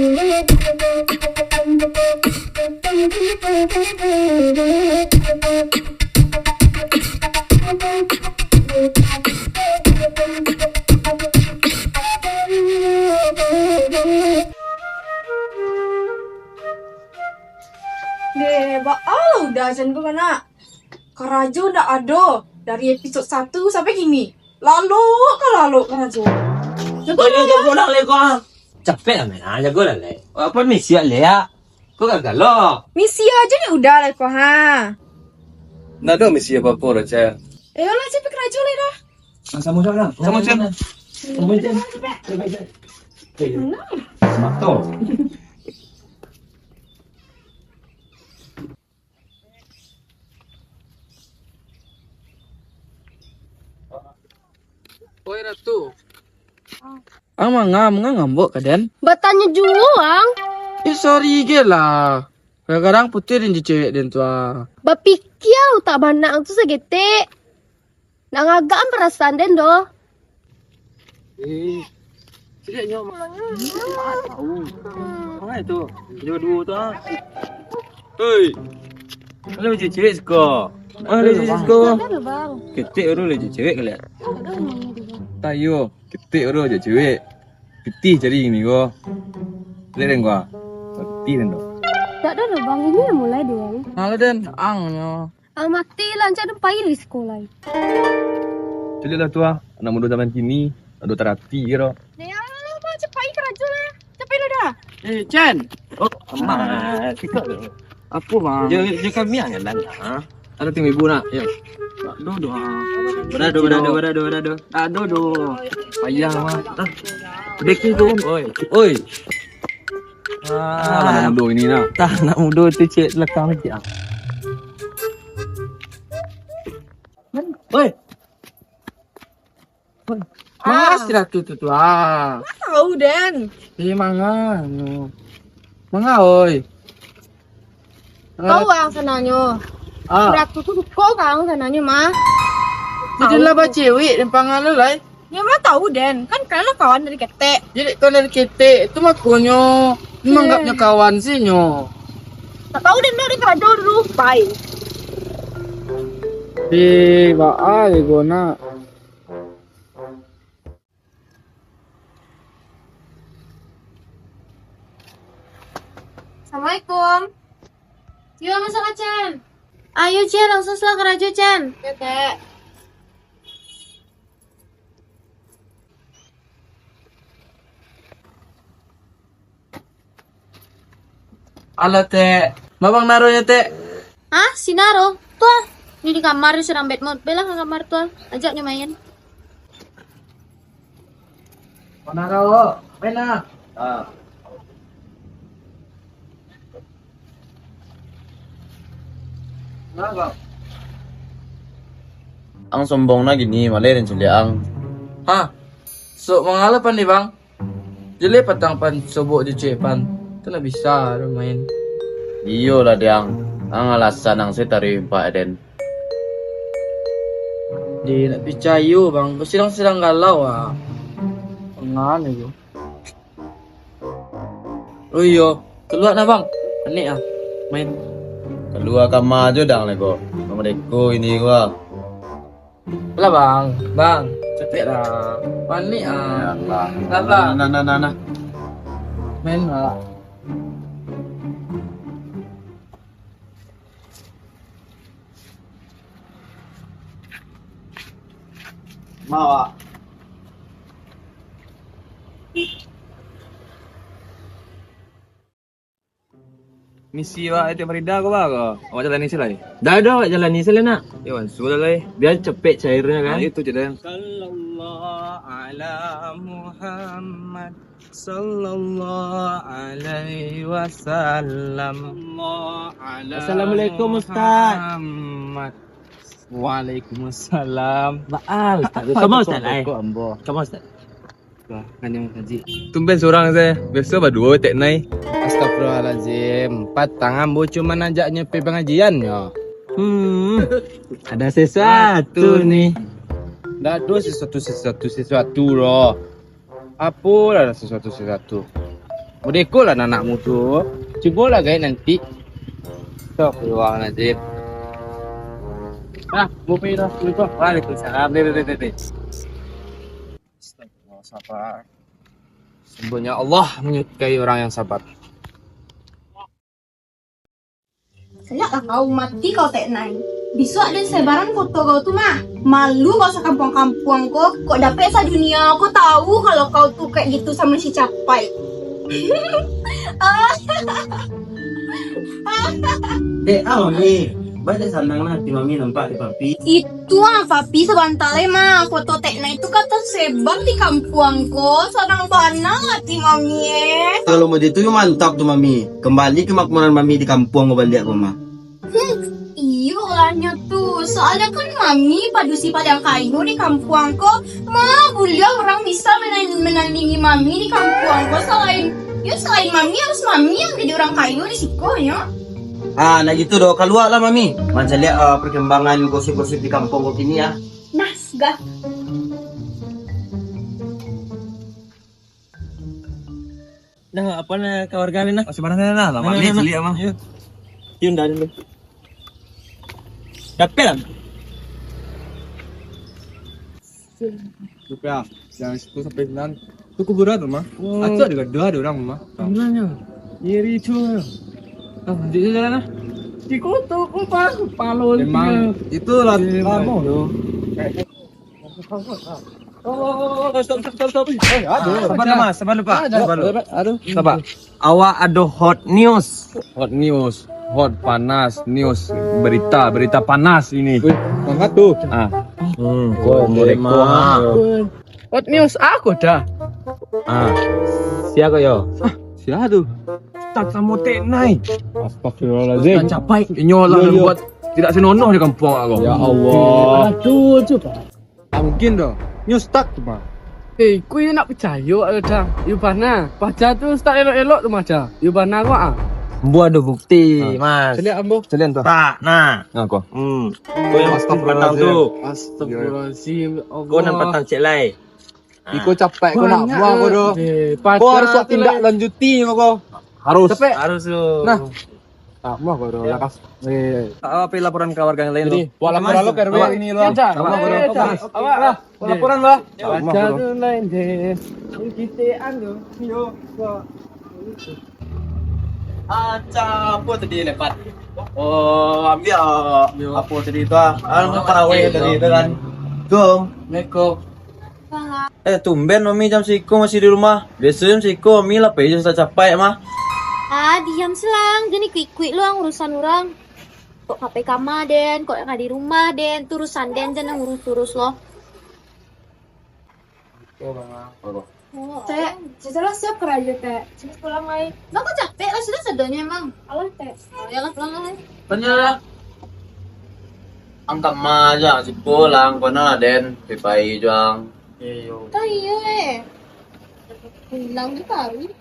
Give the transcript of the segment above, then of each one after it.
Udah jangan gue mana. Karajo udah ada dari episode 1 sampai gini. Lalu Karajo. Jago lah le kau. Capek lah mana jago lah le. Apa misi le ya? Kau gagal lo. Misi aja nih udah lah kok ha. Nggak ada misi apa-apa Raja. Lah cepet Karajo lah dah. Sama-sama. Sama-sama. Mato. Oi Ratu. Ang ngambok kaden. Bertanya juang. Sorry ge lah. Kadang-kadang putirin je cewek den tua. Bapikir lu tak banyak tu segete. Nak ngagaan perasaan den doh. Tidak nyawa. Tahu. Mana itu? Dua tu ah. Hei. Kalau je cewek suka. Le je suka. Ada bang. Ketik orang le je cewek kali. Tayo, ketik orang je cewek. Putih jadi ini go. Leren gua. Putih den do. Tak ada bang, ini yang mulai doang. Halo den, angnya. Mati lancar dan payah di sekolah. Jadi lah tua, anak muda zaman kini ada terapi kira. Ya, mau cepai Karajo lah. Cepai lah dah. Chen. Oh, amat. Apa bang? Dia kami yang lan. Ada tim ibu nak. Ya. Dodo. Berado. Dodo. Payah mah. Deki tu. Oi. Anak muda ini nak. Tak nak muda tu cek lekang lagi ah. Oi. Mas Ratu tu ah. Tahu Den. Manga. Manga oi. Tahu ang sananya. Ratu tu suka kang sananya mah. Jadi lah baca cewek dan pangalan lah. Ya mah tahu Den. Kan karena kawan dari ketek. Jadi kau dari ketek itu mah konyo. Menganggapnya kawan sih nyo. Tak tahu Den dari Karajo dulu. Bye. Di baal gona. Assalamualaikum. Yuk masuk Chan. Ayo Chan, langsung setelah Karajo Chan. Ya Teh. Ala teh, mabang naruhnya teh. Ah, si Naro. Tuh, ini di kamar sedang bed mode. Bela ke kamar tuh. Ajaknya main. Mana kau? Mana? Kenapa? Ang sombong na gini, malerin suli ang. Hah? So, mangalapan nih bang? Jadi patang pan sobok di cepan. Itu na bisa main. Iyo lah diang. Ang alasan ang setari Pak Eden. Di nak picayo bang, bersidang-sidang galau ah. Pengan itu. Oh iya, keluar na bang. Ini ah, main. Kedua kamar aja dang lego. Mamadeko ini gua. Lah bang, cepet lah. Panik ah. Allah. Nah. Main lah. Mawa. Misi awak itu Farida kau baga. Awak jalan ni selai. Dah awak jalan ni sila nak. Iwan sudah lai. Biar cepet cairnya kan. Itu je dan. Sallallahu ala Muhammad. Sallallahu alaihi wasallam. Assalamualaikum Ustaz. Muhammad. Waalaikumsalam. Baal. Kamu Ustaz ai. Kamu Ustaz. Kanyang haji. Tumben seorang saya. Biasa berdua tek nai. Astagfirullahaladzim. 4 tangan bu cuma najaknya pergi pengajiannya. Ada sesuatu nih. Dah ada sesuatu loh. Apa lah sesuatu. Modeko lah anakmu tuh. Cobalah guys nanti. Tuh, peluang Najib. Mau pergi dah. Waalaikumsalam. Deh. Astagfirullah, sabar. Sungguhnya Allah menyukai orang yang sabar. Sejak kau mati kau teknai. Besok ada sebaran foto kau tuh mah. Malu kau sekampung-kampung kok dapet sa dunia. Kau tahu kalau kau tuh kayak gitu sama si Capai. Mami. Baca sandang nanti Mami nampak di papi. Itu papi sebantale mah foto teknai itu kata sebar di kampung kau. Sarang panang hati mami Kalau mau itu mantap tuh Mami. Kembali ke makmuran Mami di kampung kembali aku mah. Iya olahnya tuh. Soalnya kan mami padusi padang kayu di kampung kau. Mah boleh orang bisa menandingi mami di kampung kau. Selain mami harus mami yang jadi orang kayu di siko ya. Nah gitu doh keluar lah Mami. Macam lihat perkembangan gosip-gosip di kampung kau kini ya. Nah, gak. Dah apa nak keluarga ni nak? Sebenarnya lah, lama ni cili mah. Cium dah dulu. Capek lah. Supaya jangan 10 sampai 9. Cukup berat mah. Acak juga ada orang mah. Sebenarnya. Iri tu. Di jalan lah. Cikoto kau palo. Memang itulah lama tu. Stop. Aduh. Sabar lupa. Aduh. Sabar. Awak ada hot news. Hot panas news. Berita panas ini. Angkat tuh. Hot news aku dah. Siapa yo? Siapa tuh? Tak kamu naik. Astagfirullahaladzim. Tak capai. Inyolah buat tidak senonoh di kampung aku. Ya Allah. Aduh, coba. Mungkin dah. News tak cuma. Ku yang nak percaya ada. Yubana, pacar tu start elok-elok tu macam. Yubana kau Buat ada bukti, Mas. Celiak ambo. Celian tuh. Tak, nah. Aku. Kau yang pasti petang tu. Astagfirullahaladzim. Kau nampak petang cek lai. Iko capek kau nak buang kau tu. Kau harus buat tindak lanjuti kau. Harus. Capek. Harus lu. Nah. Tak mau kau dah lepas. Apa laporan ke warga yang lain Jadi, lu? Buat laporan lu ke RW ini lu. Awak. Laporan lu. Pacar tu lain deh. Kita anu. Yo. Apa tadi lepas? Oh, ambil apa tadi itu parawai tadi itu kan. Meko. Tumben Mami jam siko masih di rumah. Biasanya jam siko Mami lah pergi sudah capek mah. Diam selang. Jadi quick lu ang urusan orang. Kok KPK mah Den, kok nggak di rumah Den, turusan Den jangan ngurus-urus lo. Teh, setelah siap kerja teh. Cepat pulang lagi. Lo kok capek lah sudah sedanya emang. Alah teh. Ya lah pulang lagi. Tanya angkat mah aja si pulang pernah Den pipai juang. Iya Hilang di kali.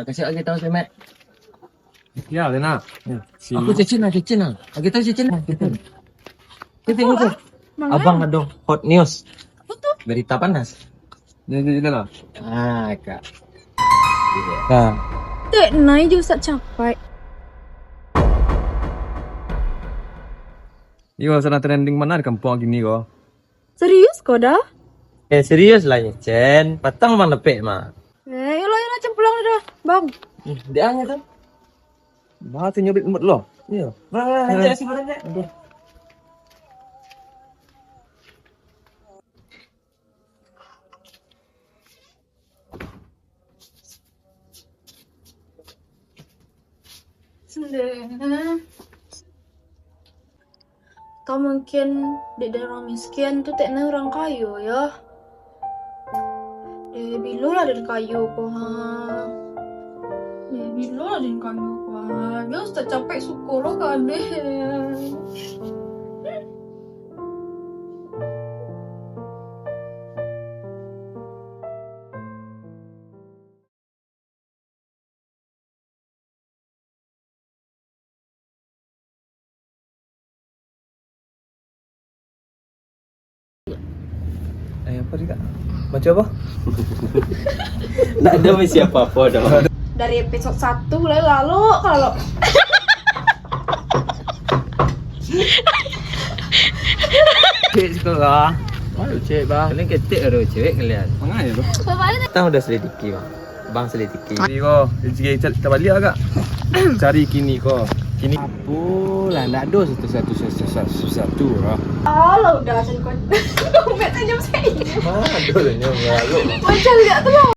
Kasih lagi tahu Semet. Ya Lena. Aku cecin lah. Lagi tahu cecin lah. Kita tengok tuh. Abang ada hot news. Berita panas. Ini lah. Kak. Teknai juga capai. Iya, sana trending mana di kampung gini kok? Serius kau dah? Serius lah ya, Chen. Patang bang lepek mah. Lo macam pulang dah, bang. Dia hanya tuh. Bahasa nyobit umut lo. Iya. Nanti sih barangnya. Kau mungkin di daerah miskin tuh tekna orang kayu ya. Bilo lah dari kayu kok ha. Bilo lah dari kayu kok ha. Dia sudah capek syukur lo kan deh. Siapa juga? Baca apa? Nggak ada siapa apa dah. Dari episode 1 lalu kalau Cik sekolah. Ayo cek bang. Kalian ketik ada cewek kalian. Mana ya bang? Kita udah selidiki bang. Bang selidiki. Kini kau, kita balik agak. Cari kini kau. Kini. Apalah, nak ada satu lah. Allah udah aja kau. Kau tanya saya. Mana ada lah ni. Macam lihat tu lah.